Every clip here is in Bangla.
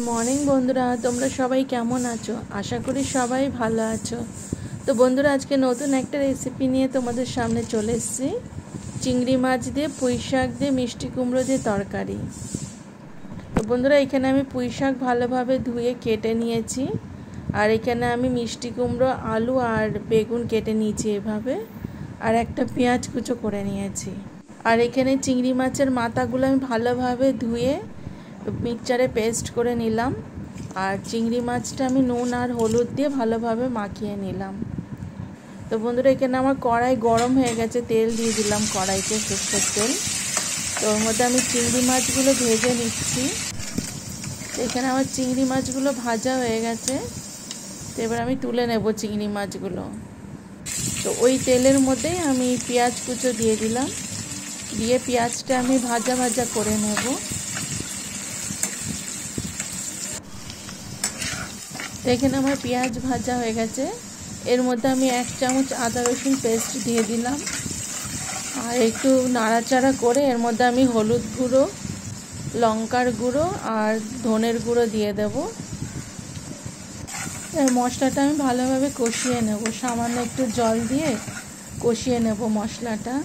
মর্নিং বন্ধুরা, তোমরা সবাই কেমন আছো? আশা করি সবাই ভালো আছো। তো বন্ধুরা, আজকে নতুন একটা রেসিপি নিয়ে তোমাদের সামনে চলে এসেছি। চিংড়ি মাছ দিয়ে পুঁই শাক দিয়ে মিষ্টি কুমড়ো দিয়ে তরকারি। তো বন্ধুরা, এখানে আমি পুঁই শাক ভালোভাবে ধুয়ে কেটে নিয়েছি। আর এখানে আমি মিষ্টি কুমড়ো, আলু আর বেগুন কেটে নিয়েছি এভাবে। আর একটা পেঁয়াজ কুচো করে নিয়েছি। আর এখানে চিংড়ি মাছের মাথাগুলো আমি ভালোভাবে ধুয়ে মিক্সচারে পেস্ট করে নিলাম। আর চিংড়ি মাছটা আমি নুন আর হলুদ দিয়ে ভালোভাবে মাখিয়ে নিলাম। তো বন্ধুরা, এখানে আমার কড়াই গরম হয়ে গেছে, তেল দিয়ে দিলাম কড়াইতে, সরষের তেল। তো ওর মধ্যে আমি চিংড়ি মাছগুলো ভেজে নিচ্ছি। তো এখানে আমার চিংড়ি মাছগুলো ভাজা হয়ে গেছে। তো এবার আমি তুলে নেব চিংড়ি মাছগুলো। তো ওই তেলের মধ্যেই আমি পেঁয়াজ কুচো দিয়ে দিলাম, দিয়ে পেঁয়াজটা আমি ভাজা ভাজা করে নেব। এখানে আমার পেঁয়াজ ভাজা হয়ে গেছে। এর মধ্যে আমি 1 চামচ আদা রসুন পেস্ট দিয়ে দিলাম। আর একটু নাড়াচাড়া করে এর মধ্যে আমি হলুদ গুঁড়ো, লঙ্কার গুঁড়ো আর ধনের গুঁড়ো দিয়ে দেব। এই মশলাটা আমি ভালোভাবে কষিয়ে নেব, সামান্য একটু জল দিয়ে কষিয়ে নেব মশলাটা।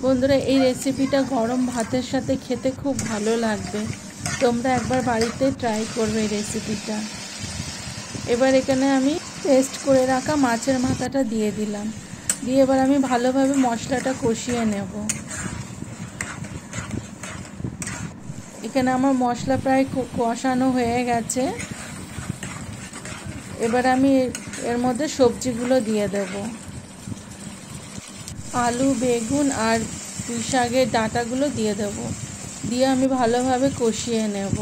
বন্ধুরা, এই রেসিপিটা গরম ভাতের সাথে খেতে খুব ভালো লাগবে। তোমরা একবার বাড়িতে ট্রাই করবে এই রেসিপিটা। এবার এখানে আমি পেস্ট করে রাখা মাছের মাথাটা দিয়ে দিলাম, দিয়ে এবার আমি ভালোভাবে মশলাটা কষিয়ে নেব। এখানে আমার মশলা প্রায় কষানো হয়ে গেছে। এবার আমি এর মধ্যে সবজিগুলো দিয়ে দেব। আলু, বেগুন আর পুঁই শাকের ডাঁটাগুলো দিয়ে দেব, দিয়ে আমি ভালোভাবে কষিয়ে নেব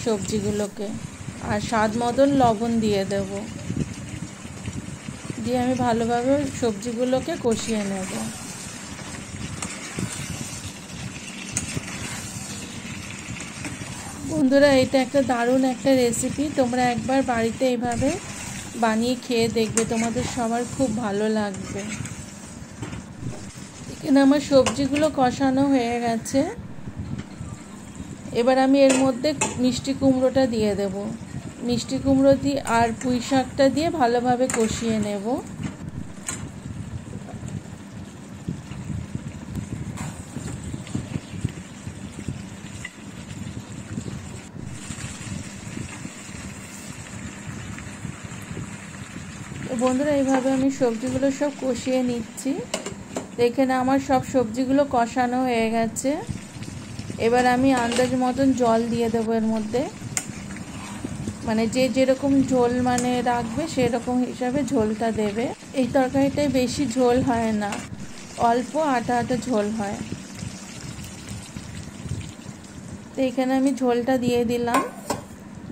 সবজিগুলোকে। আর স্বাদ মতন লবণ দিয়ে দেব, দিয়ে আমি ভালোভাবে সবজিগুলোকে কষিয়ে নেব। বন্ধুরা, এটা একটা দারুণ একটা রেসিপি। তোমরা একবার বাড়িতে এইভাবে বানিয়ে খেয়ে দেখবে, তোমাদের সবার খুব ভালো লাগবে। এখানে আমার সবজিগুলো কষানো হয়ে গেছে। এবার আমি এর মধ্যে মিষ্টি কুমড়োটা দিয়ে দেব। মিষ্টি কুমড়ো দিয়ে আর পুঁই শাকটা দিয়ে ভালোভাবে কষিয়ে নেব। তো বন্ধুরা, এইভাবে আমি সবজিগুলো সব কষিয়ে নিচ্ছি। এখানে আমার সব সবজিগুলো কষানো হয়ে গেছে। এবার আমি আন্দাজ মতন জল দিয়ে দেবো এর মধ্যে। মানে যে যেরকম ঝোল রাখবে সেরকম হিসাবে ঝোলটা দেবে। এই তরকারিটায় বেশি ঝোল হয় না, অল্প আটা আটা ঝোল হয়। তো এখানে আমি ঝোলটা দিয়ে দিলাম,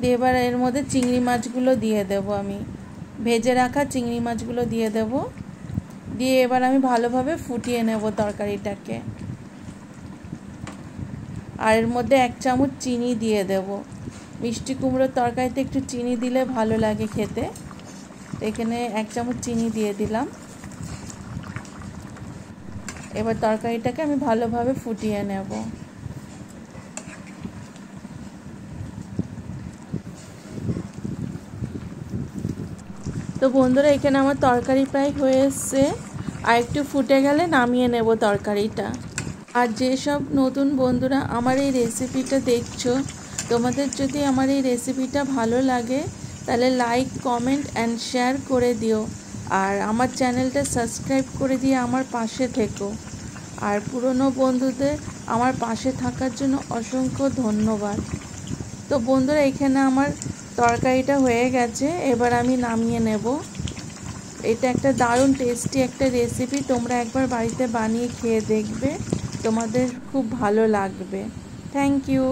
দিয়ে এবার এর মধ্যে চিংড়ি মাছগুলো দিয়ে দেব। আমি ভেজে রাখা চিংড়ি মাছগুলো দিয়ে দেব, দিয়ে এবার আমি ভালোভাবে ফুটিয়ে নেব তরকারিটাকে। আর এর মধ্যে 1 চামচ চিনি দিয়ে দেব। মিষ্টি কুমড়োর তরকারিতে একটু চিনি দিলে ভালো লাগে খেতে। এখানে 1 চামচ চিনি দিয়ে দিলাম। এবার তরকারিটাকে আমি ভালোভাবে ফুটিয়ে নেব। তো বন্ধুরা, এখানে আমার তরকারি প্রায় হয়ে এসছে। আর একটু ফুটে গেলে নামিয়ে নেব তরকারিটা। আর যেসব নতুন বন্ধুরা আমার এই রেসিপিটা দেখছো, তোমাদের যদি আমার এই রেসিপিটা ভালো লাগে তাহলে লাইক, কমেন্ট অ্যান্ড শেয়ার করে দিও। আর আমার চ্যানেলটা সাবস্ক্রাইব করে দিয়ে আমার পাশে থেকো। আর পুরনো বন্ধুদের আমার পাশে থাকার জন্য অসংখ্য ধন্যবাদ। তো বন্ধুরা, এখানে আমার তরকারিটা হয়ে গেছে, এবার আমি নামিয়ে নেব। এটা একটা দারুণ টেস্টি একটা রেসিপি। তোমরা একবার বাড়িতে বানিয়ে খেয়ে দেখবে, তোমাদের খুব ভালো লাগবে। Thank you.